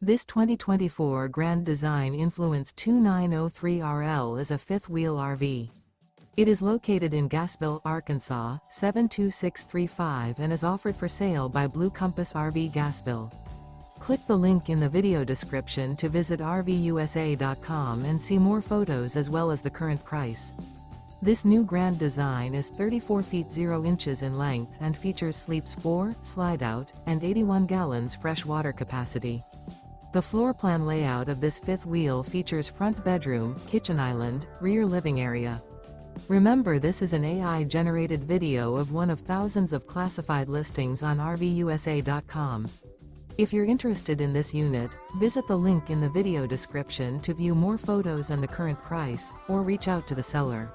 This 2024 Grand Design Influence 2903RL is a fifth-wheel RV. It is located in Gassville, Arkansas, 72635 and is offered for sale by Blue Compass RV Gassville. Click the link in the video description to visit RVUSA.com and see more photos as well as the current price. This new Grand Design is 34 feet 0 inches in length and features sleeps 4, slide-out, and 81 gallons fresh water capacity. The floor plan layout of this fifth wheel features front bedroom, kitchen island, rear living area. Remember, this is an AI-generated video of one of thousands of classified listings on RVUSA.com. If you're interested in this unit, visit the link in the video description to view more photos and the current price, or reach out to the seller.